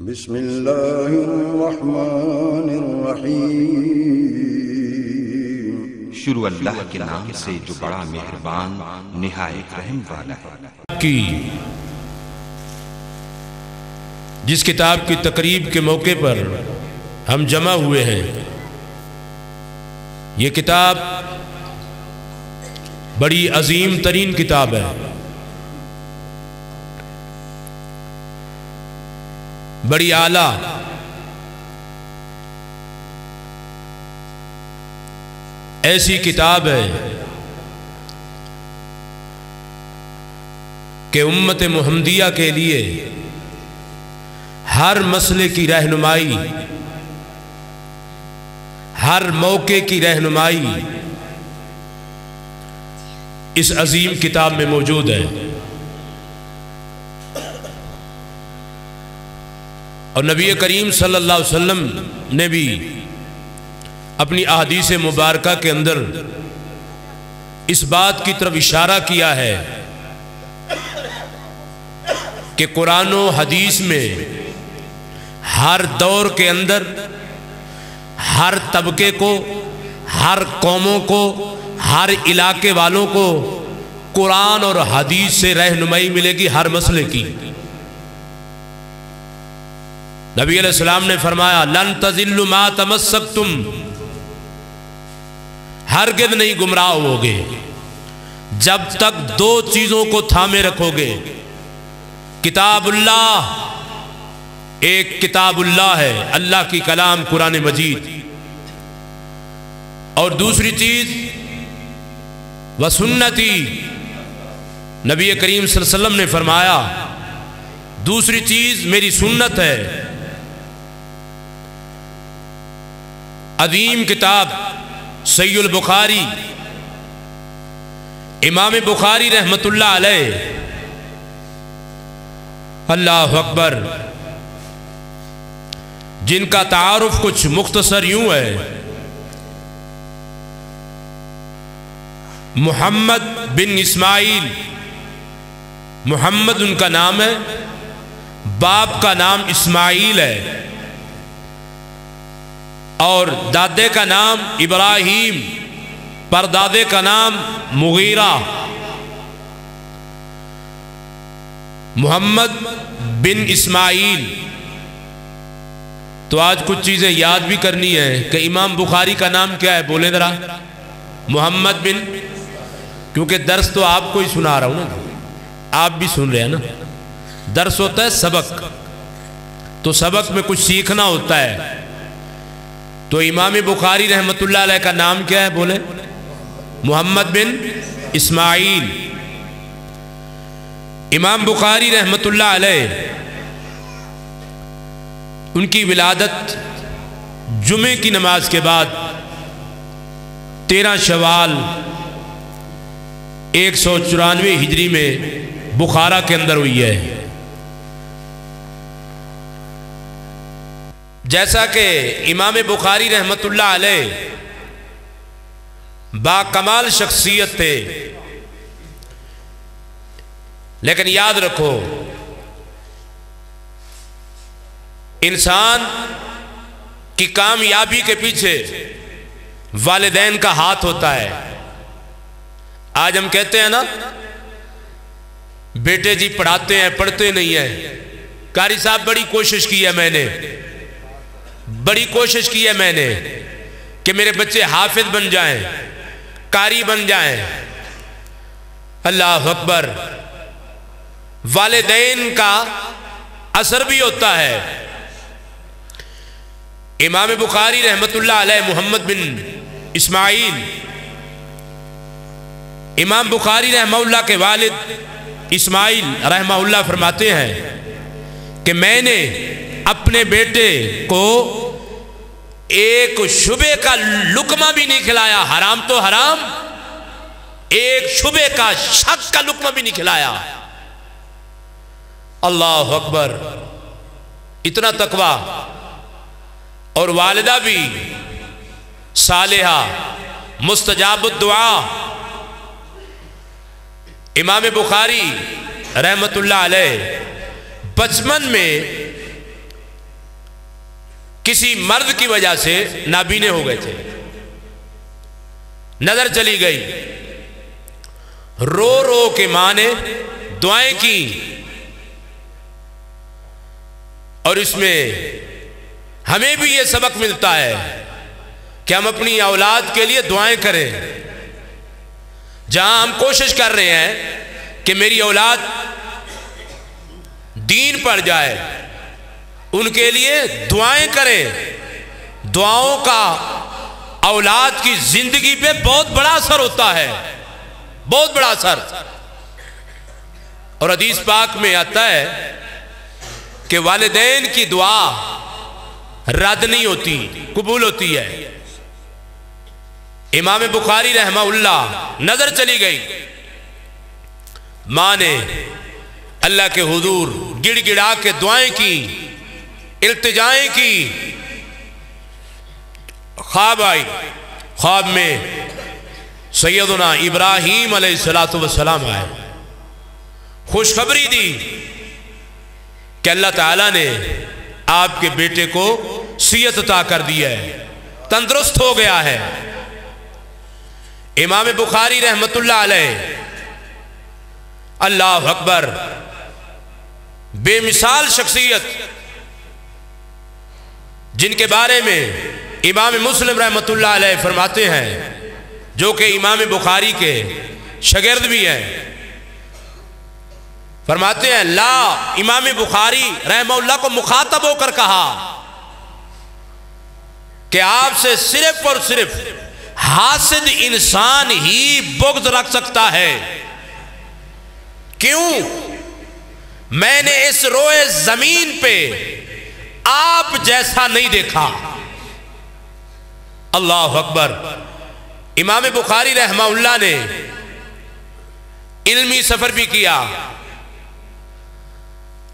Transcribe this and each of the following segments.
بسم اللہ الرحمن الرحیم۔ شروع اللہ کے نام سے جو بڑا مہربان نہایت رحم والا ہے۔ کی جس کتاب کی تقریب کے موقع پر ہم جمع ہوئے ہیں، یہ کتاب بڑی عظیم ترین کتاب ہے، بڑی اعلیٰ، ایسی کتاب ہے کہ امت محمدیہ کے لیے ہر مسئلے کی رہنمائی، ہر موقع کی رہنمائی اس عظیم کتاب میں موجود ہے۔ اور نبی کریم صلی اللہ علیہ وسلم نے بھی اپنی احادیث مبارکہ کے اندر اس بات کی طرف اشارہ کیا ہے کہ قرآن و حدیث میں ہر دور کے اندر ہر طبقے کو، ہر قوموں کو، ہر علاقے والوں کو قرآن اور حدیث سے رہنمائی ملے گی ہر مسئلے کی۔ نبی علیہ السلام نے فرمایا لن تضلوا ما تمسکتم، ہرگز نہیں گمراہ ہوگے جب تک دو چیزوں کو تھامے رکھو گے۔ کتاب اللہ، ایک کتاب اللہ ہے، اللہ کی کلام قرآن مجید، اور دوسری چیز وسنتی، نبی کریم صلی اللہ علیہ وسلم نے فرمایا دوسری چیز میری سنت ہے۔ عظیم کتاب صحیح البخاری، امام بخاری رحمت اللہ علیہ، اللہ اکبر، جن کا تعارف کچھ مختصر یوں ہے، محمد بن اسماعیل، محمد ان کا نام ہے، باپ کا نام اسماعیل ہے، اور دادے کا نام ابراہیم، پردادے کا نام مغیرہ۔ محمد بن اسماعیل۔ تو آج کچھ چیزیں یاد بھی کرنی ہے کہ امام بخاری کا نام کیا ہے، بولیں ذرا۔ محمد بن، کیونکہ درس تو آپ کو ہی سنا رہا ہوں نا، آپ بھی سن رہے ہیں نا۔ درس ہوتا ہے سبق، تو سبق میں کچھ سیکھنا ہوتا ہے، تو امام بخاری رحمت اللہ علیہ کا نام کیا ہے، بولے؟ محمد بن اسماعیل۔ امام بخاری رحمت اللہ علیہ، ان کی ولادت جمعے کی نماز کے بعد 13 شوال 194 ہجری میں بخارا کے اندر ہوئی ہے۔ جیسا کہ امام بخاری رحمت اللہ علیہ با کمال شخصیت تھے، لیکن یاد رکھو انسان کی کامیابی کے پیچھے والدین کا ہاتھ ہوتا ہے۔ آج ہم کہتے ہیں نا بیٹے جی پڑھاتے ہیں، پڑھتے نہیں ہیں، قاری صاحب بڑی کوشش کی ہے میں نے، بڑی کوشش کی ہے میں نے کہ میرے بچے حافظ بن جائیں، قاری بن جائیں۔ اللہ اکبر، والدین کا اثر بھی ہوتا ہے۔ امام بخاری رحمت اللہ علیہ محمد بن اسماعیل، امام بخاری رحمہ اللہ کے والد اسماعیل رحمہ اللہ فرماتے ہیں کہ میں نے اپنے بیٹے کو ایک شبے کا لقمہ بھی نہیں کھلایا، حرام تو حرام، ایک شبے کا شک کا لقمہ بھی نہیں کھلایا۔ اللہ اکبر، اتنا تقویٰ، اور والدہ بھی صالحہ مستجاب الدعا۔ امام بخاری رحمت اللہ علیہ بچپن میں کسی مرد کی وجہ سے نابینے ہو گئے تھے، نظر چلی گئی، رو رو کے ماں نے دعائیں کی، اور اس میں ہمیں بھی یہ سبق ملتا ہے کہ ہم اپنی اولاد کے لیے دعائیں کریں۔ جہاں ہم کوشش کر رہے ہیں کہ میری اولاد دین پر جائے، ان کے لیے دعائیں کریں۔ دعاؤں کا اولاد کی زندگی پہ بہت بڑا اثر ہوتا ہے، بہت بڑا اثر۔ اور حدیث پاک میں آتا ہے کہ والدین کی دعا رد نہیں ہوتی، قبول ہوتی ہے۔ امام بخاری رحمہ اللہ نظر چلی گئی، ماں نے اللہ کے حضور گڑ گڑا کے دعائیں کی، التجائیں کی۔ خواب آئی، خواب میں سیدنا ابراہیم علیہ السلام آئے، خوشخبری دی کہ اللہ تعالیٰ نے آپ کے بیٹے کو صحت عطا کر دیا ہے، تندرست ہو گیا ہے۔ امام بخاری رحمت اللہ علیہ، اللہ اکبر، بے مثال شخصیت، جن کے بارے میں امام مسلم رحمت اللہ علیہ فرماتے ہیں، جو کہ امام بخاری کے شاگرد بھی ہیں، فرماتے ہیں لا امام بخاری رحمہ اللہ کو مخاطب ہو کر کہا کہ آپ سے صرف اور صرف حاسد انسان ہی بغض رکھ سکتا ہے۔ کیوں؟ میں نے اس روئے زمین پہ آپ جیسا نہیں دیکھا۔ اللہ اکبر۔ امام بخاری رحمہ اللہ نے علمی سفر بھی کیا،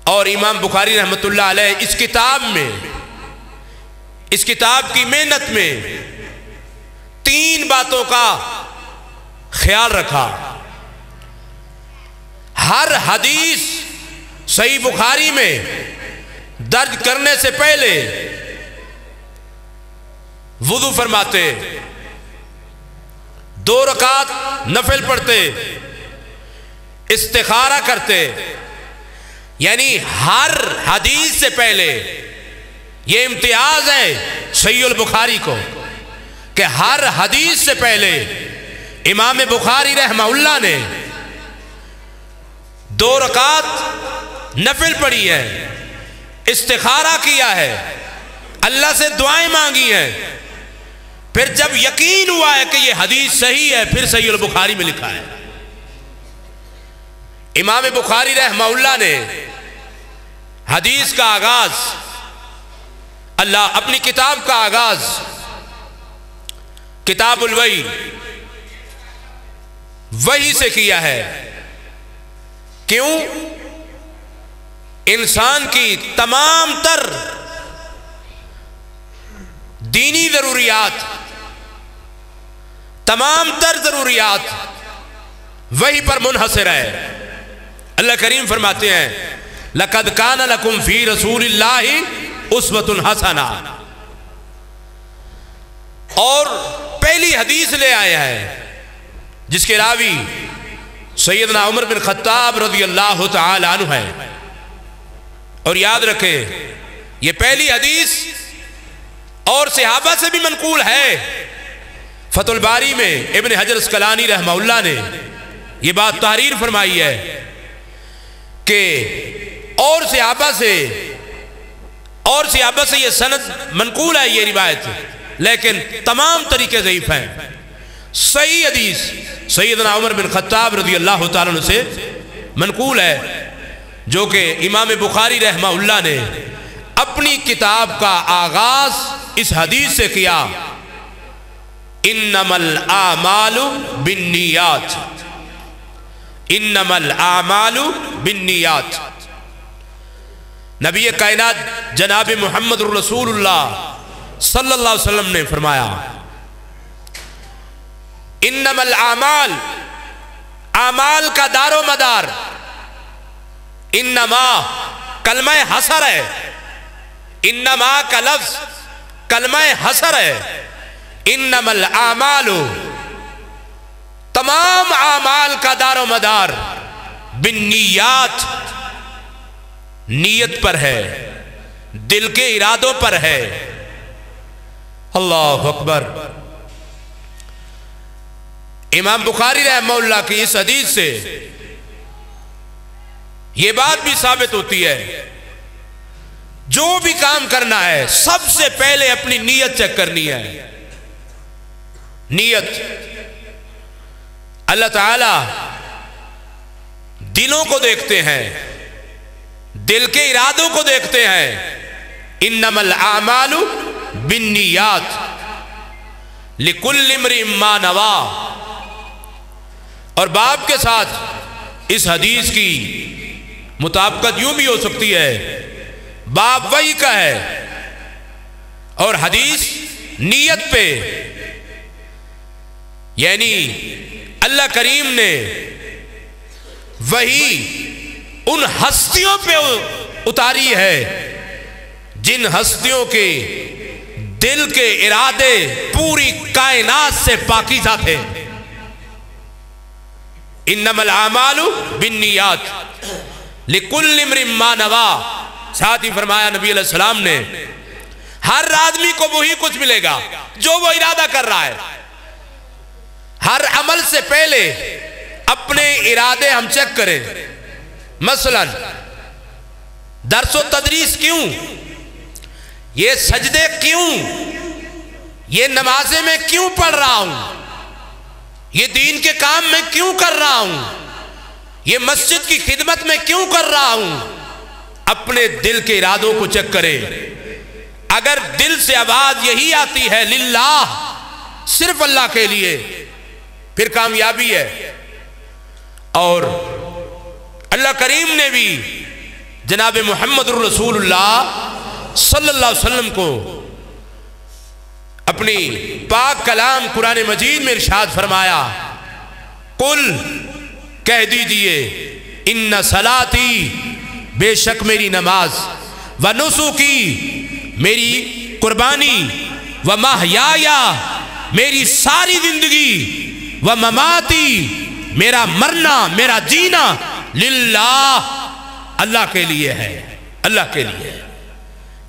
اور امام بخاری رحمت اللہ علیہ اس کتاب میں، اس کتاب کی محنت میں 3 باتوں کا خیال رکھا۔ ہر حدیث صحیح بخاری میں درج کرنے سے پہلے وضو فرماتے، 2 رکعت نفل پڑھتے، استخارہ کرتے، یعنی ہر حدیث سے پہلے یہ امتیاز ہے صحیح البخاری کو کہ ہر حدیث سے پہلے امام بخاری رحمہ اللہ نے 2 رکعت نفل پڑھی ہے، استخارہ کیا ہے، اللہ سے دعائیں مانگی ہیں، پھر جب یقین ہوا ہے کہ یہ حدیث صحیح ہے، پھر صحیح البخاری میں لکھا ہے۔ امام بخاری رحمہ اللہ نے حدیث کا آغاز، اللہ اپنی کتاب کا آغاز کتاب الوحی، وحی سے کیا ہے۔ کیوں؟ انسان کی تمام تر دینی ضروریات، تمام تر ضروریات وحی پر منحصر ہے۔ اللہ کریم فرماتے ہیں لَقَدْ كَانَ لَكُمْ فِي رَسُولِ اللَّهِ أُسْوَةٌ حَسَنَةٌ، اور پہلی حدیث لے آیا ہے جس کے راوی سیدنا عمر بن خطاب رضی اللہ تعالی عنہ ہے۔ اور یاد رکھیں یہ پہلی حدیث اور صحابہ سے بھی منقول ہے۔ فتح الباری میں ابن حجر اسقلانی رحمہ اللہ نے یہ بات تحریر فرمائی ہے کہ اور صحابہ سے یہ سند منقول ہے، یہ روایت، لیکن تمام طریقے ضعیف ہیں۔ صحیح حدیث سیدنا عمر بن خطاب رضی اللہ تعالیٰ عنہ سے منقول ہے، جو کہ امام بخاری رحمہ اللہ نے اپنی کتاب کا آغاز اس حدیث سے کیا، انما الاعمال بالنیات، انما الاعمال بالنیات۔ نبی کائنات جناب محمد رسول اللہ صلی اللہ علیہ وسلم نے فرمایا انما الاعمال، اعمال کا دار و مدار، انما کلمہ حصر ہے، انما کا لفظ کلمہ حسر ہے، انما الاعمال، تمام اعمال کا دار و مدار بالنیات، نیت پر ہے، دل کے ارادوں پر ہے۔ اللہ اکبر۔ امام بخاری رحمہ اللہ کی اس حدیث سے یہ بات بھی ثابت ہوتی ہے، جو بھی کام کرنا ہے سب سے پہلے اپنی نیت چیک کرنی ہے۔ نیت، اللہ تعالی دلوں کو دیکھتے ہیں، دل کے ارادوں کو دیکھتے ہیں۔ انما الاعمال بالنیات لکل امرئ ما نوی۔ اور باب کے ساتھ اس حدیث کی مطابقت یوں بھی ہو سکتی ہے، باب وحی کا ہے اور حدیث نیت پہ، یعنی اللہ کریم نے وحی ان ہستیوں پہ اتاری ہے جن ہستیوں کے دل کے ارادے پوری کائنات سے پاکیزہ تھے۔ انما الاعمال بالنیات لکل امرئ ما نوی۔ ساتھ ہی فرمایا نبی علیہ السلام نے، ہر آدمی کو وہی کچھ ملے گا جو وہ ارادہ کر رہا ہے۔ ہر عمل سے پہلے اپنے ارادے ہم چیک کریں۔ مثلا درس و تدریس کیوں، یہ سجدے کیوں، یہ نمازیں میں کیوں پڑھ رہا ہوں، یہ دین کے کام میں کیوں کر رہا ہوں، یہ مسجد کی خدمت میں کیوں کر رہا ہوں۔ اپنے دل کے ارادوں کو چیک کرے، اگر دل سے آواز یہی آتی ہے للہ، صرف اللہ کے لیے، پھر کامیابی ہے۔ اور اللہ کریم نے بھی جناب محمد الرسول اللہ صلی اللہ علیہ وسلم کو اپنی پاک کلام قرآن مجید میں ارشاد فرمایا، قل، کہہ دیجئے، ان صلاتی، بے شک میری نماز، و نسکی، میری قربانی، و محیایا، میری ساری زندگی، و مماتی، میرا مرنا، میرا جینا، للہ، اللہ کے لیے ہے، اللہ کے لیے ہے۔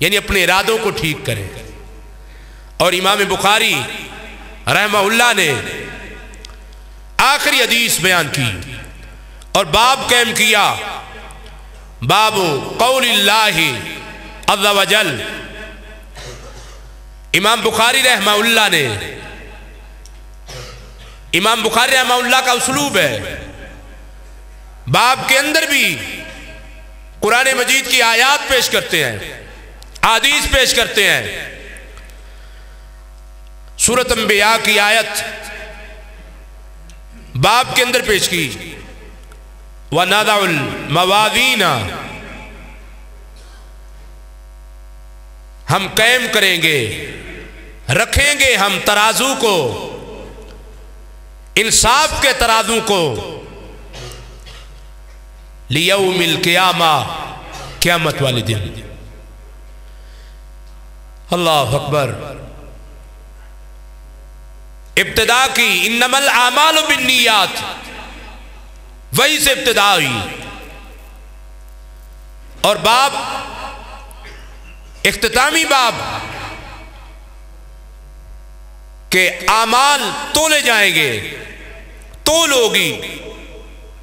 یعنی اپنے ارادوں کو ٹھیک کریں۔ اور امام بخاری رحمہ اللہ نے آخری حدیث بیان کی اور باب قائم کیا، باب قول اللہ عز و جل۔ امام بخاری رحمہ اللہ نے، امام بخاری رحمہ اللہ کا اسلوب ہے، باب کے اندر بھی قرآن مجید کی آیات پیش کرتے ہیں، احادیث پیش کرتے ہیں۔ سورۃ انبیاء کی آیت باب کے اندر پیش کی، وَنَضَعُ الْمَوَازِينَ، ہم قائم کریں گے، رکھیں گے ہم ترازو کو، انصاف کے ترازو کو، لِيَوْمِ الْقِيَامَةِ، قیامت والے دن۔ اللہ اکبر۔ ابتدا کی انما الاعمال بالنیات، وہی سے ابتدا ہوئی، اور باب اختتامی باب کہ اعمال تولے جائیں گے، تول ہوگی۔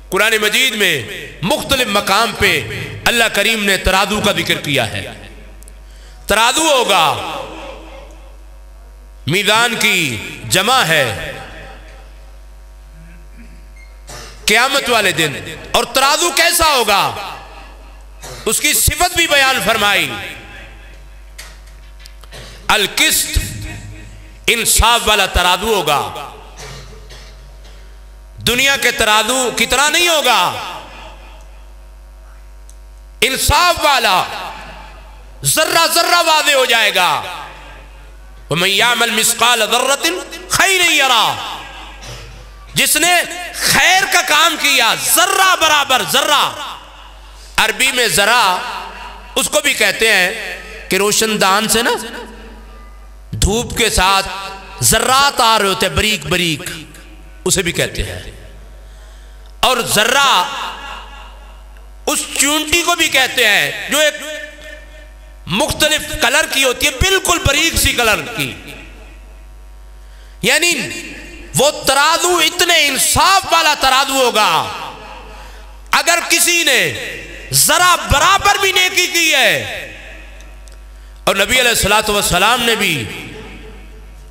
قرآن مجید میں مختلف مقام پہ اللہ کریم نے ترازو کا ذکر کیا ہے۔ ترازو ہوگا، میزان کی جمع ہے قیامت والے دن۔ اور ترازو کیسا ہوگا، اس کی صفت بھی بیان فرمائی، القسط، انصاف والا ترازو ہوگا۔ دنیا کے ترازو کی طرح نہیں ہوگا، انصاف والا، ذرہ ذرہ واضح ہو جائے گا۔ وَمَنْ يَعْمَلْ مِثْقَالَ ذَرَّةٍ خَيْرًا يَرَهُ، جس نے خیر کا کام کیا، ذرہ برابر ذرہ، عربی میں ذرہ اس کو بھی کہتے ہیں کہ روشن دان سے نا دھوپ کے ساتھ ذرات آ رہے ہوتے ہیں بریک بریک، اسے بھی کہتے ہیں. اور ذرہ اس چونٹی کو بھی کہتے ہیں جو ایک مختلف کلر کی ہوتی ہے، بالکل باریک سی کلر کی. یعنی وہ ترازو اتنے انصاف والا ترازو ہوگا، اگر کسی نے ذرا برابر بھی نیکی کی ہے. اور نبی علیہ الصلوۃ والسلام نے بھی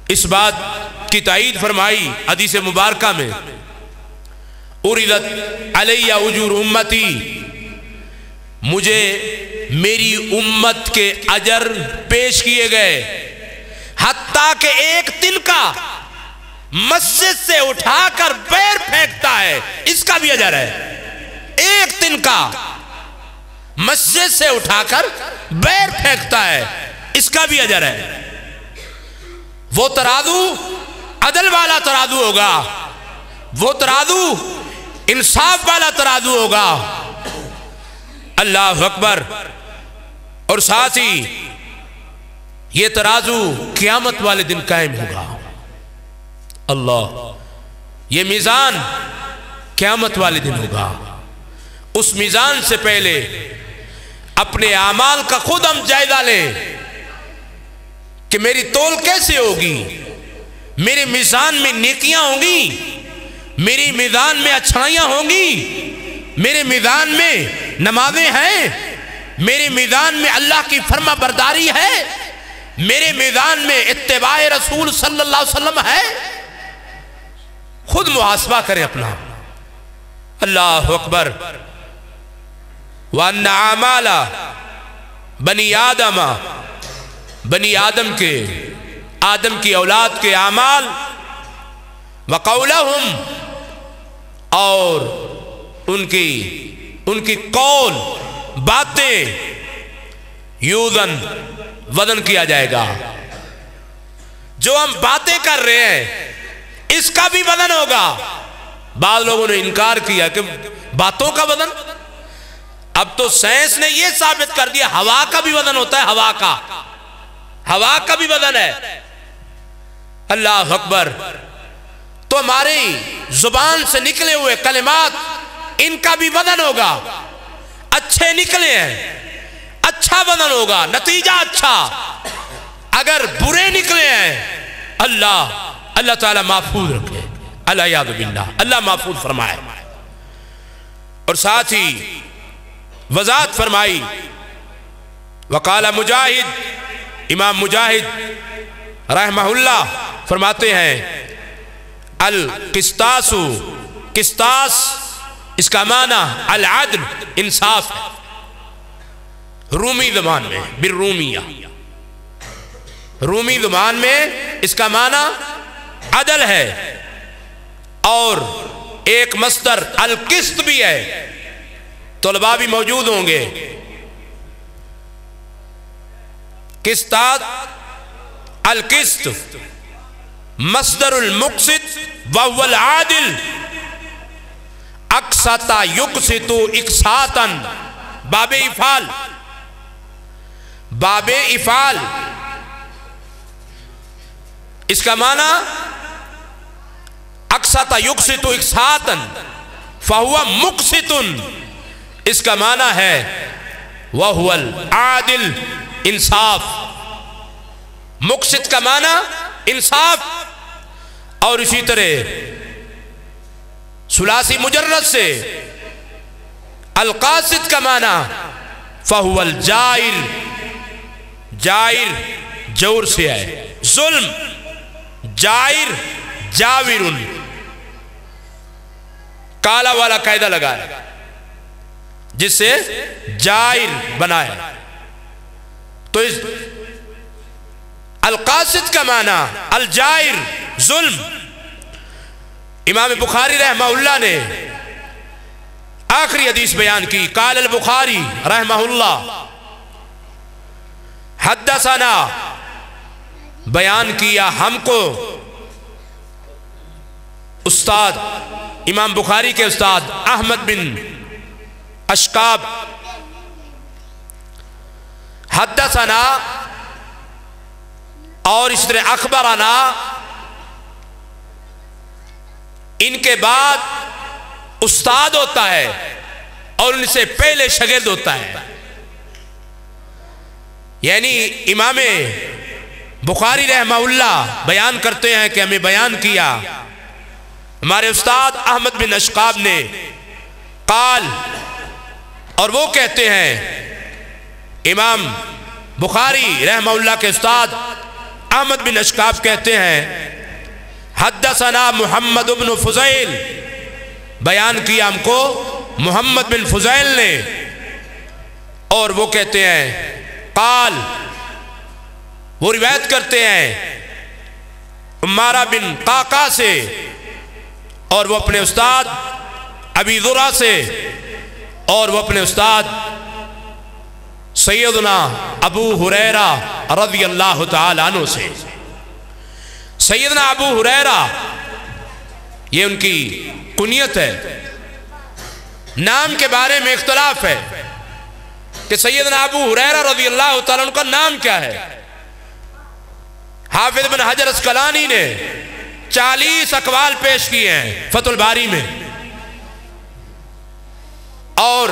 اس بات کی تائید فرمائی حدیث مبارکہ میں، اُرِدَتْ عَلَيَّ اُجُورُ اُمَّتِي، مجھے میری امت کے اجر پیش کیے گئے، حتیٰ کہ ایک تنکا مسجد سے اٹھا کر بیر پھینکتا ہے، اس کا بھی اجر ہے. ایک تنکا مسجد سے اٹھا کر بیر پھینکتا ہے، اس کا بھی اجر ہے. وہ ترازو عدل والا ترازو ہوگا، وہ ترازو انصاف والا ترازو ہوگا. اللہ اکبر. اور ساتھ ہی یہ ترازو قیامت والے دن قائم ہوگا. اللہ، یہ میزان قیامت والے دن ہوگا. اس میزان سے پہلے اپنے اعمال کا خود ہم جائزہ لیں کہ میری تول کیسے ہوگی. میرے میزان میں نیکیاں ہوں گی، میری میزان میں اچھائیاں ہوں گی، میرے میزان میں نمازیں ہیں، میرے میزان میں اللہ کی فرما برداری ہے، میرے میزان میں اتباع رسول صلی اللہ علیہ وسلم ہے. خود محاسبہ کریں اپنا. اللہ اکبر. وَأَنَّ أَعْمَالَ بنی آدم، بنی آدم کے، آدم کی اولاد کے اعمال، وَقَوْلَهُمْ، اور ان کی قول باتیں، یوزن، وزن کیا جائے گا. جو ہم باتیں کر رہے ہیں اس کا بھی وزن ہوگا. بعض لوگوں نے انکار کیا کہ باتوں کا وزن. اب تو سائنس نے یہ ثابت کر دیا ہوا کا بھی وزن ہوتا ہے، ہوا کا بھی وزن ہے. اللہ اکبر. تو ہماری زبان سے نکلے ہوئے کلمات، ان کا بھی وزن ہوگا. اچھے نکلے ہیں، اچھا وزن ہوگا، نتیجہ اچھا. اگر برے نکلے ہیں، اللہ تعالیٰ محفوظ رکھے. الیاذ باللہ، اللہ محفوظ فرمائے. اور ساتھ ہی وضاحت فرمائی. وقال مجاہد، امام مجاہد رحمہ اللہ فرماتے ہیں القسطاس، قسطاس اس کا معنی العدل، انصاف ہے. رومی زبان میں، بالرومیہ، رومی زبان میں اس کا معنی عدل ہے. اور ایک مصدر القسط بھی ہے، طلباء بھی موجود ہوں گے. قسطاس، القسط، مصدر المقسط وهو العادل. اقسط یقسط اقساطا، باب افعال، باب افعال. اس کا معنی اقسط یقسط اقساطا فهو مقسط. اس کا معنی ہے وَهُوَ الْعَادِلِ، انصاف. مقسط کا معنی انصاف. اور اسی طرح ثلاثی مجرد سے القاسط کا معنی فَهُوَ الْجَائِرِ، جائر جور سے ہے، ظلم. جائر، جاور، کالا والا قاعدہ لگا ہے جس سے جائر بنائے. تو اس القاسط کا معنی الجائر، ظلم. امام بخاری رحمہ اللہ نے آخری حدیث بیان کی. قال البخاری رحمہ اللہ حدثنا، بیان کیا ہم کو استاد امام بخاری کے استاد احمد بن اشکاب. حدثنا، اور اس طرح اخبرنا، ان کے بعد استاد ہوتا ہے اور ان سے پہلے شاگرد ہوتا ہے. یعنی امام بخاری رحمہ اللہ بیان کرتے ہیں کہ ہمیں بیان کیا ہمارے استاد احمد بن اشقاب نے قال، اور وہ کہتے ہیں امام بخاری رحمہ اللہ کے استاد احمد بن اشقاب کہتے ہیں حدثنا محمد بن فضیل، بیان کیا ہم کو محمد بن فضیل نے، اور وہ کہتے ہیں قال، وہ روایت کرتے ہیں عمارہ بن قعقاع سے، اور وہ اپنے استاد ابی ذرہ سے، اور وہ اپنے استاد سیدنا ابو ہریرہ رضی اللہ تعالی عنہ سے. سیدنا ابو ہریرہ یہ ان کی کنیت ہے. نام کے بارے میں اختلاف ہے کہ سیدنا ابو ہریرہ رضی اللہ تعالیٰ عنہ کا نام کیا ہے. حافظ بن حجر اسقلانی نے 40 اقوال پیش کیے ہیں فتح الباری میں، اور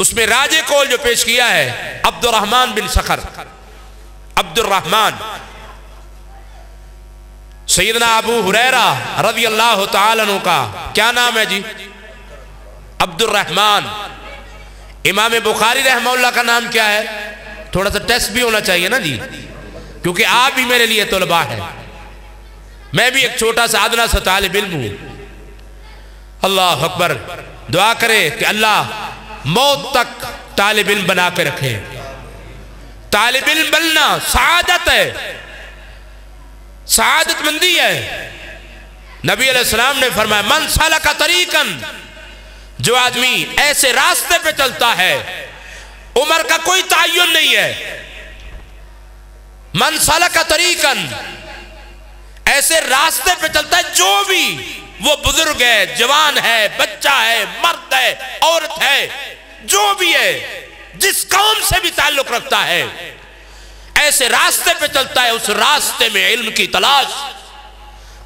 اس میں راجح قول جو پیش کیا ہے عبد الرحمن بن صخر، عبد الرحمن. سیدنا ابو ہریرہ رضی اللہ تعالیٰ عنہ کا کیا نام ہے جی؟ عبد الرحمن. امام بخاری رحمہ اللہ کا نام کیا ہے؟ تھوڑا سا ٹیسٹ بھی ہونا چاہیے نا جی، کیونکہ آپ بھی میرے لیے طلباء ہیں، میں بھی ایک چھوٹا سا ادنا سا طالب علم ہوں. اللہ اکبر. دعا کرے کہ اللہ موت تک طالب علم بنا کے رکھے. طالب علم بننا سعادت ہے، سعادت مندی ہے. نبی علیہ السلام نے فرمایا من سلک طریقا، جو آدمی ایسے راستے پہ چلتا ہے، عمر کا کوئی تعین نہیں ہے، من سلک طریقا، ایسے راستے پہ چلتا ہے، جو بھی وہ بزرگ ہے، جوان ہے، بچہ ہے، مرد ہے، عورت ہے، جو بھی ہے، جس قوم سے بھی تعلق رکھتا ہے، ایسے راستے پہ چلتا ہے، اس راستے میں علم کی تلاش،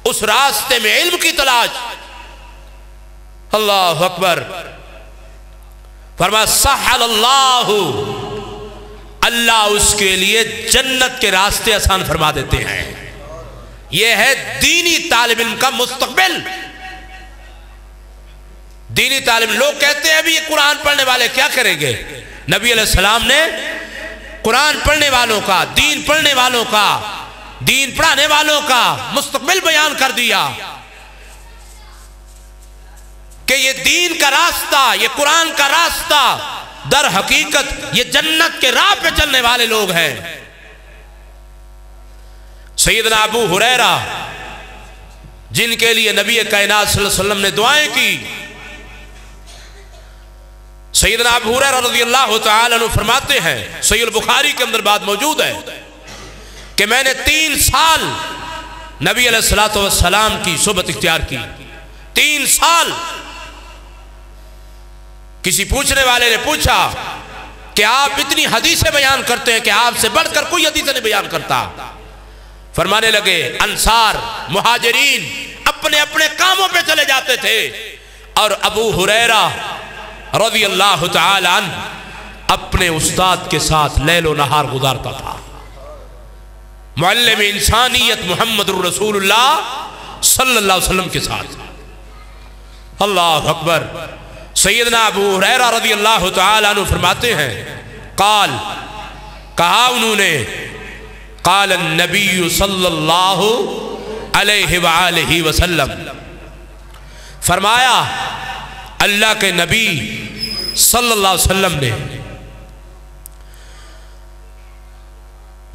اس راستے میں علم کی تلاش. اللہ اکبر. فرمایا سہل اللہ، اللہ اس کے لیے جنت کے راستے آسان فرما دیتے ہیں. یہ ہے دینی طالب علم کا مستقبل. دینی طالب علم، لوگ کہتے ہیں ابھی یہ قرآن پڑھنے والے کیا کریں گے؟ نبی علیہ السلام نے قرآن پڑھنے والوں کا، دین پڑھنے والوں کا، دین پڑھانے والوں کا مستقبل بیان کر دیا کہ یہ دین کا راستہ، یہ قرآن کا راستہ در حقیقت یہ جنت کے راہ پہ چلنے والے لوگ ہیں. سیدنا ابو ہریرہ جن کے لیے نبی کائنات صلی اللہ علیہ وسلم نے دعائیں کی، سیدنا ابو ہریرہ رضی اللہ تعالی عنہ فرماتے ہیں، صحیح البخاری کے اندر بات موجود ہے کہ میں نے 3 سال نبی علیہ السلام کی صحبت اختیار کی. 3 سال. کسی پوچھنے والے نے پوچھا کہ آپ اتنی حدیثیں بیان کرتے ہیں کہ آپ سے بڑھ کر کوئی حدیث نہیں بیان کرتا. فرمانے لگے انصار مہاجرین اپنے اپنے کاموں پہ چلے جاتے تھے، اور ابو ہریرہ رضی اللہ تعالی عنہ اپنے استاد کے ساتھ لیل و نہار گزارتا تھا. معلم انسانیت محمد الرسول اللہ صلی اللہ علیہ وسلم کے ساتھ. اللہ اکبر. سیدنا ابو ہریرہ رضی اللہ تعالی عنہ فرماتے ہیں قال، کہا انہوں نے، قال النبی صلی اللہ علیہ وآلہ وسلم، فرمایا اللہ کے نبی صلی اللہ علیہ وسلم نے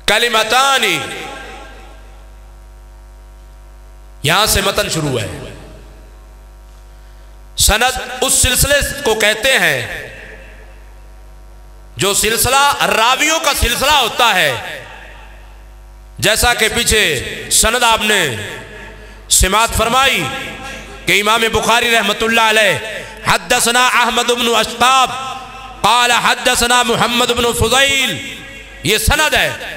کلمتانی، یہاں سے متن شروع ہے. سند اس سلسلے کو کہتے ہیں جو سلسلہ راویوں کا سلسلہ ہوتا ہے، جیسا کہ پیچھے سند آپ نے سماعت فرمائی کہ امام بخاری رحمت اللہ علیہ حدثنا احمد بن اشقاب قال حدثنا محمد بن فضیل، یہ سند ہے.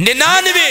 99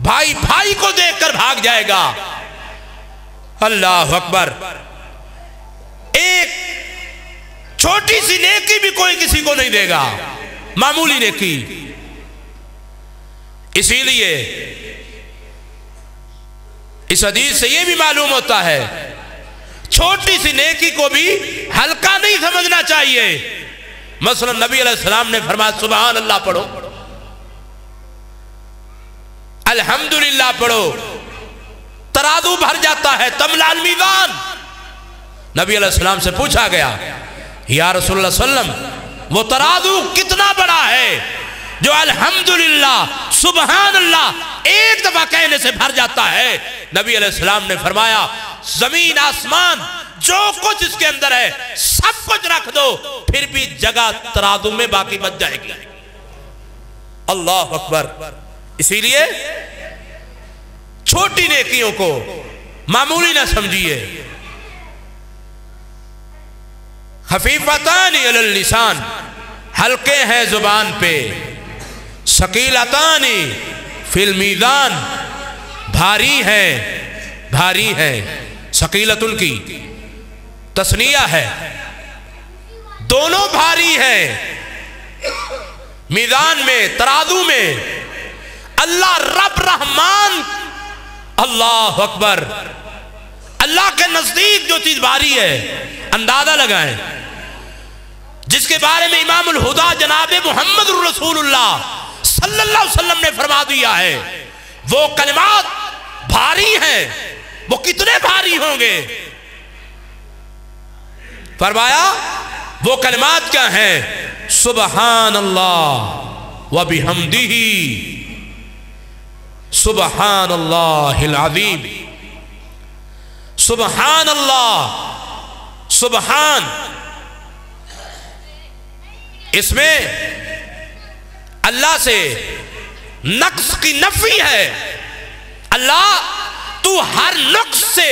بھائی بھائی کو دیکھ کر بھاگ جائے گا۔ اللہ اکبر۔ ایک چھوٹی سی نیکی بھی کوئی کسی کو نہیں دے گا، معمولی نیکی۔ اسی لیے اس حدیث سے یہ بھی معلوم ہوتا ہے چھوٹی سی نیکی کو بھی ہلکا نہیں سمجھنا چاہیے۔ مثلا نبی علیہ السلام نے فرمایا سبحان اللہ پڑھو، الحمدللہ پڑھو، ترازو بھر جاتا ہے، تملا المیزان۔ نبی علیہ السلام سے پوچھا گیا یا رسول اللہ صلی اللہ علیہ وسلم وہ ترازو کتنا بڑا ہے جو الحمدللہ سبحان اللہ ایک دفعہ کہنے سے بھر جاتا ہے؟ نبی علیہ السلام نے فرمایا زمین آسمان جو کچھ اس کے اندر ہے سب کچھ رکھ دو، پھر بھی جگہ ترازو میں باقی بچ جائے گی۔ اللہ اکبر۔ اسی لیے چھوٹی نیکیوں کو معمولی نہ سمجھیے۔ خفیفتان علی اللسان، ہلکے ہیں زبان پہ، ثقیلتان فی المیزان، بھاری ہیں۔ ثقیلتن کی تثنیہ ہے، دونوں بھاری ہیں میزان میں، ترازو میں۔ اللہ رب رحمان، اللہ اکبر، اللہ کے نزدیک جو چیز بھاری ہے اندازہ لگائیں، جس کے بارے میں امام الہدا جناب محمد رسول اللہ صلی اللہ علیہ وسلم نے فرما دیا ہے وہ کلمات بھاری ہیں۔ وہ کتنے بھاری ہوں گے؟ فرمایا وہ کلمات کیا ہیں؟ سبحان اللہ و بحمدہ، سبحان اللہ العظیم، سبحان اللہ، سبحان۔ اس میں اللہ سے نقص کی نفی ہے۔ اللہ تو ہر نقص سے،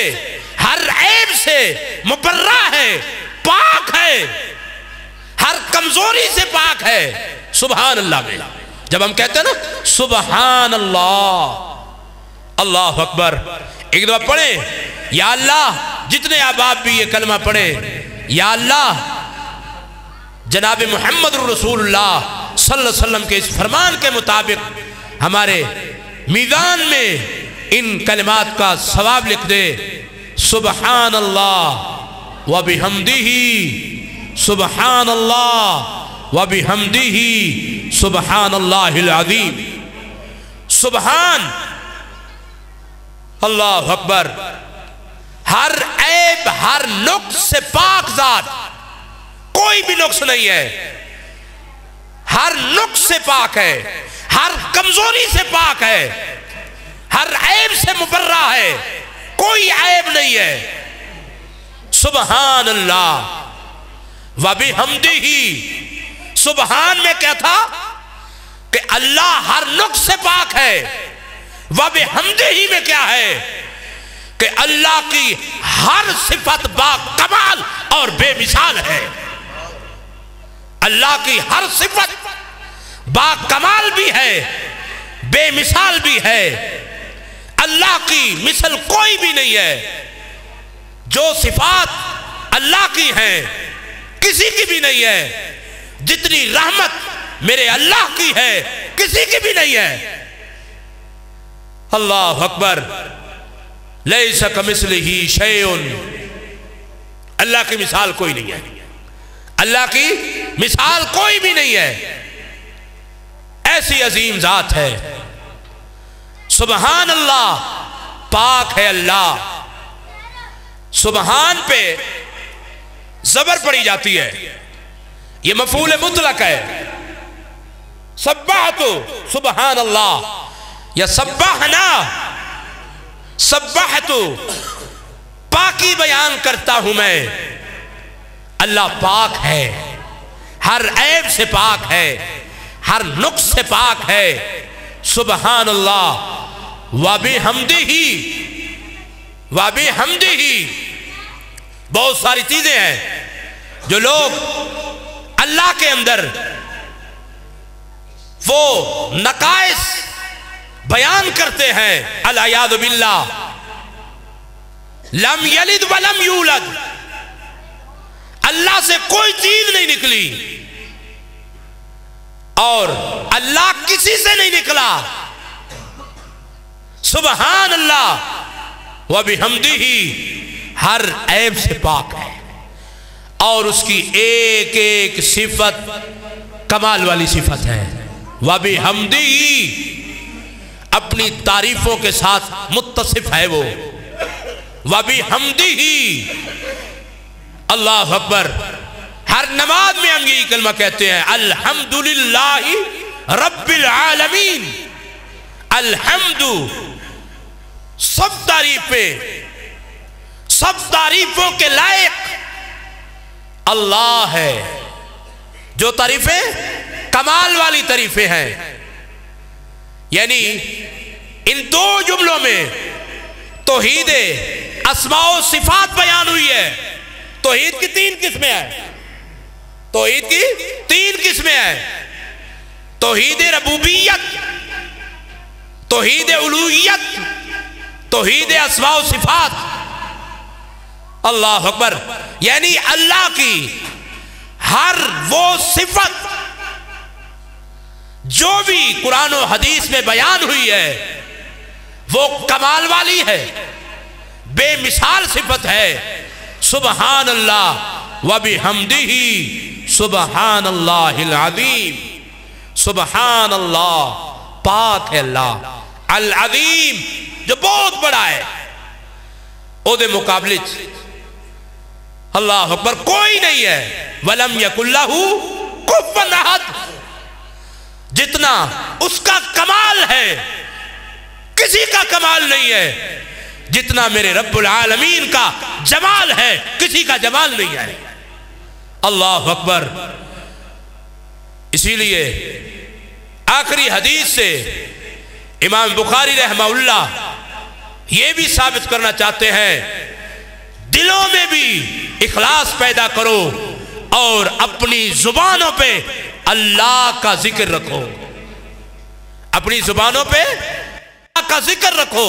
ہر عیب سے مبرہ ہے، پاک ہے، ہر کمزوری سے پاک ہے۔ سبحان اللہ میں جب ہم کہتے ہیں نا سبحان اللہ، اللہ اکبر، ایک دفعہ پڑھیں یا اللہ، جتنے احباب بھی یہ کلمہ پڑھیں، یا اللہ جناب محمد رسول اللہ صلی اللہ علیہ وسلم کے اس فرمان کے مطابق ہمارے میزان میں ان کلمات کا ثواب لکھ دے۔ سبحان اللہ و بحمدہ، سبحان اللہ و بحمدہ، سبحان اللہ العظیم۔ سبحان اللہ اکبر، ہر عیب، ہر نقص سے پاک ذات، کوئی بھی نقص نہیں ہے، ہر نقص سے پاک ہے، ہر کمزوری سے پاک ہے، ہر عیب سے مبرہ ہے، کوئی عیب نہیں ہے۔ سبحان اللہ و بحمدہ، سبحان میں کیا تھا کہ اللہ ہر نقص سے پاک ہے، و بحمدہ میں کیا ہے کہ اللہ کی ہر صفت با کمال اور بے مثال ہے۔ اللہ کی ہر صفت با کمال بھی ہے، بے مثال بھی ہے۔ اللہ کی مثل کوئی بھی نہیں ہے۔ جو صفات اللہ کی ہیں کسی کی بھی نہیں ہے، جتنی رحمت میرے اللہ کی ہے کسی کی بھی نہیں ہے۔ اللہ اکبر، لیس کمثلہ شیء، اللہ کی مثال کوئی نہیں ہے، اللہ کی مثال کوئی بھی نہیں ہے، ایسی عظیم ذات ہے۔ سبحان اللہ، پاک ہے اللہ۔ سبحان پہ زبر پڑی جاتی ہے، یہ مفعول مطلق ہے۔ سبحت سبحان اللہ یا سبحنا، سبحت پاکی بیان کرتا ہوں میں، اللہ پاک ہے، ہر عیب سے پاک ہے، ہر نقص سے پاک ہے۔ سبحان اللہ و بحمدہ، و بحمدہ۔ بہت ساری چیزیں ہیں جو لوگ اللہ کے اندر وہ نقائص بیان کرتے ہیں العیاذ باللہ لم یلد ولم یولد، اللہ سے کوئی چیز نہیں نکلی اور اللہ کسی سے نہیں نکلا، سبحان اللہ وبحمدہ، ہر عیب سے پاک ہے اور اس کی ایک ایک صفت کمال والی صفت ہے، وبحمدہ اپنی تعریفوں کے ساتھ متصف ہے وہ، وبحمدہ اللہ اکبر۔ ہر نماز میں ہم یہی کلمہ کہتے ہیں الحمدللہ رب العالمین، الحمد سب تعریفوں کے لائق اللہ ہے، جو تعریفیں کمال والی تعریفیں ہیں۔ یعنی ان دو جملوں میں توحید اسماء و صفات بیان ہوئی ہے۔ توحید کی تین قسمیں ہیں، توحید کی تین قسمیں ہیں، توحید ربوبیت، توحید الوہیت، توحید اسماء و صفات۔ اللہ اکبر، یعنی اللہ کی ہر وہ صفت جو بھی قرآن و حدیث میں بیان ہوئی ہے وہ کمال والی ہے، بے مثال صفت ہے، سبحان اللہ وبحمدہ سبحان اللہ العظیم، سبحان اللہ پاک ہے اللہ العظیم جو بہت بڑا ہے، او دے مقابلے اللہ اکبر کوئی نہیں ہے، وَلَمْ يَكُنْ لَهُ كُفُوًا أَحَدٌ، جتنا اس کا کمال ہے کسی کا کمال نہیں ہے، جتنا میرے رب العالمین کا جمال ہے کسی کا جمال نہیں ہے، اللہ اکبر۔ اسی لیے آخری حدیث سے امام بخاری رحمہ اللہ یہ بھی ثابت کرنا چاہتے ہیں دلوں میں بھی اخلاص پیدا کرو اور اپنی زبانوں پہ اللہ کا ذکر رکھو، اپنی زبانوں پہ اللہ کا ذکر رکھو،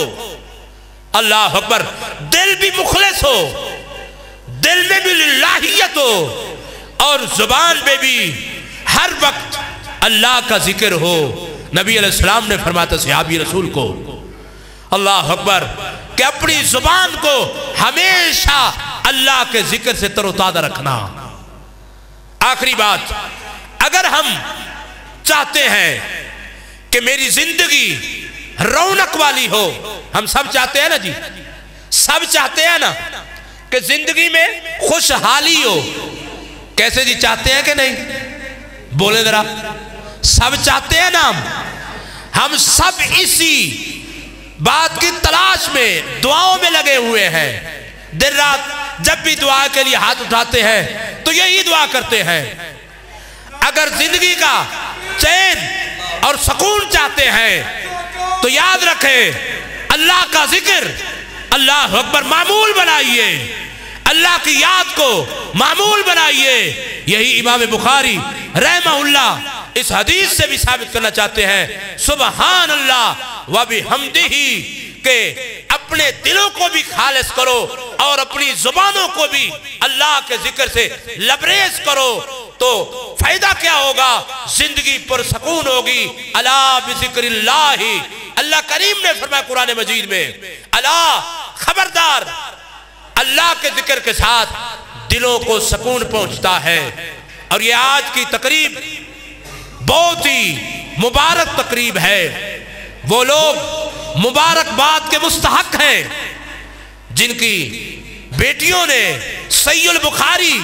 اللہ اکبر۔ دل بھی مخلص ہو، دل میں بھی للہیت ہو اور زبان میں بھی ہر وقت اللہ کا ذکر ہو۔ نبی علیہ السلام نے فرمایا صحابی رسول کو، اللہ اکبر، کہ اپنی زبان کو ہمیشہ اللہ کے ذکر سے تر و تازہ رکھنا۔ آخری بات، اگر ہم چاہتے ہیں کہ میری زندگی رونق والی ہو، ہم سب چاہتے ہیں نا جی، سب چاہتے ہیں نا کہ زندگی میں خوشحالی ہو، کیسے جی چاہتے ہیں کہ نہیں؟ بولیں ذرا، سب چاہتے ہیں نا ہم سب اسی بات کی تلاش میں دعاؤں میں لگے ہوئے ہیں، دن رات جب بھی دعا کے لیے ہاتھ اٹھاتے ہیں تو یہی دعا کرتے ہیں۔ اگر زندگی کا چین اور سکون چاہتے ہیں تو یاد رکھیں اللہ کا ذکر، اللہ اکبر معمول بنائیے، اللہ کی یاد کو معمول بنائیے۔ یہی امام بخاری رحمہ اللہ اس حدیث سے بھی ثابت کرنا چاہتے ہیں، سبحان اللہ وبحمدہ، کہ اپنے دلوں کو بھی خالص کرو اور اپنی زبانوں کو بھی اللہ کے ذکر سے لبریز کرو، تو فائدہ کیا ہوگا؟ زندگی پر سکون ہوگی۔ الا بذکر اللہ، اللہ کریم نے فرمایا قرآن مجید میں، الا خبردار، اللہ کے ذکر کے ساتھ دلوں کو سکون پہنچتا ہے۔ اور یہ آج کی تقریب بہت ہی مبارک تقریب ہے، وہ لوگ مبارکباد کے مستحق ہیں جن کی بیٹیوں نے صحیح البخاری،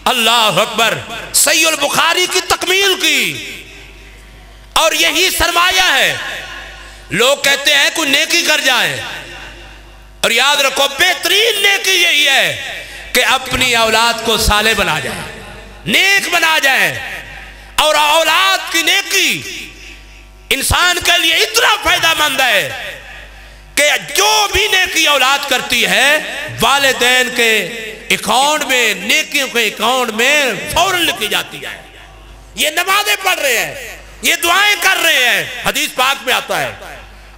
اللہ اکبر، صحیح البخاری کی تکمیل کی، اور یہی سرمایہ ہے۔ لوگ کہتے ہیں کوئی نیکی کر جائیں، اور یاد رکھو بہترین نیکی یہی ہے کہ اپنی اولاد کو صالح بنا جائے، نیک بنا جائے، اور اولاد کی نیکی انسان کے لیے اتنا فائدہ مند ہے کہ جو بھی نیکی اولاد کرتی ہے والدین کے اکاؤنٹ میں، نیکیوں کے اکاؤنٹ میں فوراً لکھی جاتی ہے۔ یہ نمازیں پڑھ رہے ہیں، یہ دعائیں کر رہے ہیں، حدیث پاک میں آتا ہے